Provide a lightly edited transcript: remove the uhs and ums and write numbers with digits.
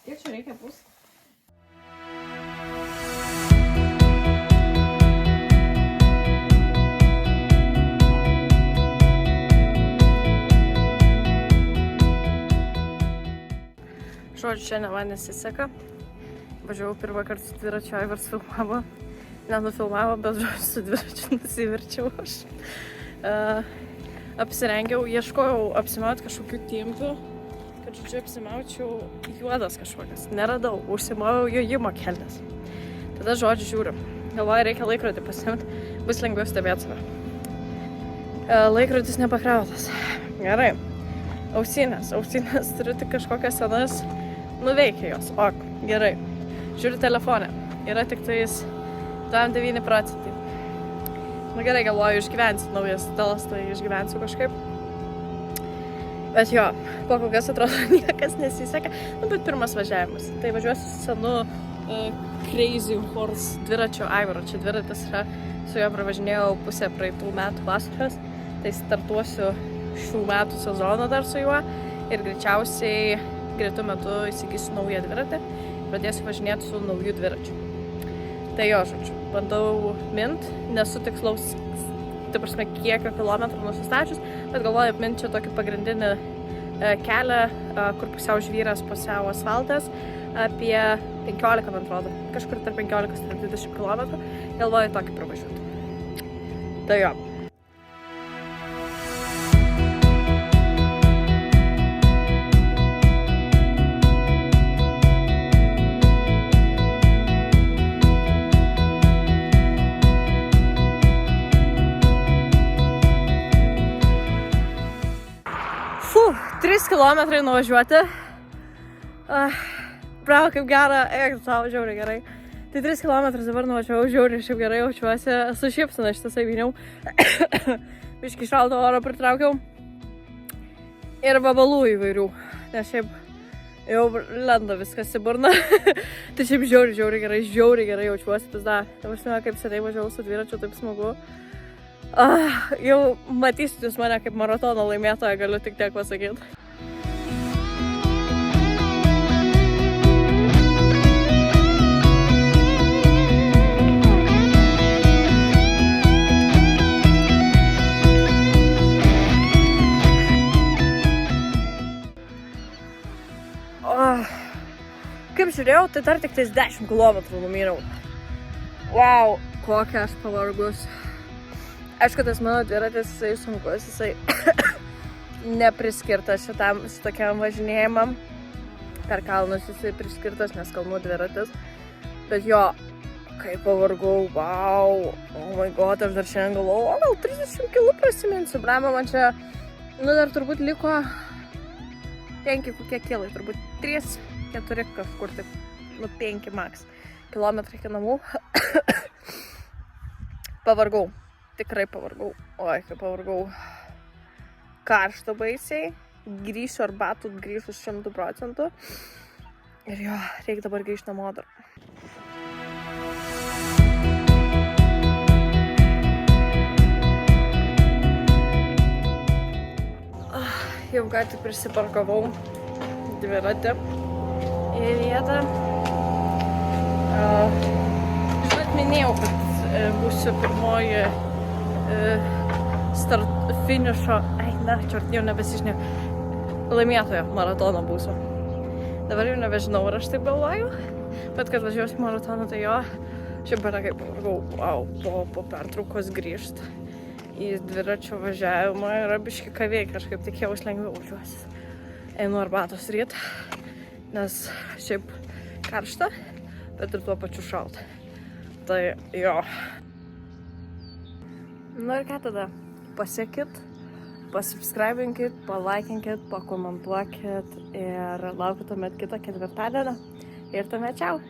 Kiek čia reikia bus? Žodžiu, šiandien man nesiseka. Važiavau pirmą kartą su dviračiu, Aivars filmavo. Nenufilmavo, bet žodžiu, su dviračiu nusiverčiau aš. Apsirengiau, ieškojau apsimauti kažkokių timpių, kad žodžiu apsimaučiau juodas kažkokias. Neradau, užsimoviau jojimo kelnes. Tada žodžiu žiūriu. Galvoju, reikia laikrodį pasiimti, bus lengviau stebėti save. Laikrodis nepakrautas. Gerai. Ausinės turiu tik kažkokias senas. Nuveikia jos, gerai. Žiūriu telefonę. Yra tik tais 9%. Nu gerai, galvoju, išgyvensiu naujas telas, tai išgyvensiu kažkaip. Bet jo, po kokias atrodo niekas nesiseka. Nu, bet pirmas važiavimas. Tai važiuosiu senu Crazy Horse dviračio Aivaro. Čia dviratis yra, su juo pravažinėjau pusę praeitų metų vasaros. Tai startuosiu šių metų sezoną dar su juo. Ir greičiausiai greitų metu įsigysiu naują dviratį. Pradėsiu važinėti su nauju dviračiu. Tai jo, žodžiu, bandau mint, nesu tikslaus, tai prasme, kiekio kilometrų nusistačius, bet galvoju mint čia tokį pagrindinį kelią, kur pusiau žvyras, pusiau asfaltas, apie 15, man atrodo, kažkur tarp 15 ir 20 km, galvoju tokį pravažiuoti. Tai jo. Fuh, 3 kilometrai nuvažiuoti. Bravo, kaip gera, tau žiauriai gerai. Tai 3 kilometrus dabar nuvažiavau, žiauriai šiaip gerai jaučiuosi. Su šypsena šitas įvyniau. Biškį šalto oro pritraukiau. Ir vabalų įvairių. Nes šiaip jau lenda viskas į burną. Tai šiaip žiauriai gerai jaučiuosi. Pizda, kaip seniai važiavau su dviračiu, taip smagu. Jau matysit jūs mane kaip maratono laimėtoją, galiu tik tiek pasakyti. Kaip žiūrėjau, tai dar tik 10 km numyriau. Wow, kokia aš pavargus. Aišku, tas mano dviratis, jisai sunkus, jisai nepriskirtas šitokiam važinėjimam. Per kalnus jisai priskirtas, nes kalnų dviratis. Bet jo, kaip pavargau, wow, oh my god, aš dar šiandien galvoju, gal 30 kg prasiminsiu, brama, man čia, dar turbūt liko 5 kokie kilai, turbūt 3-4 kažkur, taip, 5 max kilometrai iki namų. Pavargau. Tikrai pavargau. Oi, kaip pavargau. Karšta baisiai. Grįšiu arbatų, grįšiu 100%. Ir jo, reikia dabar grįžti namo dar. Jau ką tik prisiparkavau dviratį į vietą. Žinot, minėjau, kad būsiu pirmoji finišo, jau nebesižinėjau, laimėtojo maratono būsiu. Dabar jau nebežinau, ar aš taip galvoju, bet kad važiuosiu maratoną, tai jo, šiaip yra kaip pavargau, po pertraukos grįžt į dviračio važiavimą yra biški ką veik, kažkaip tikėjaus lengviau važiuosis. Einu arbatos ryt, nes šiaip karšta, bet ir tuo pačiu šalta. Tai jo. Nu ir ką tada? Pasiekit, pasubscribinkit, palaikinkit, pakomentuokit ir laukiu tuomet kitą ketvirtadienį. Ir tuomet čiau!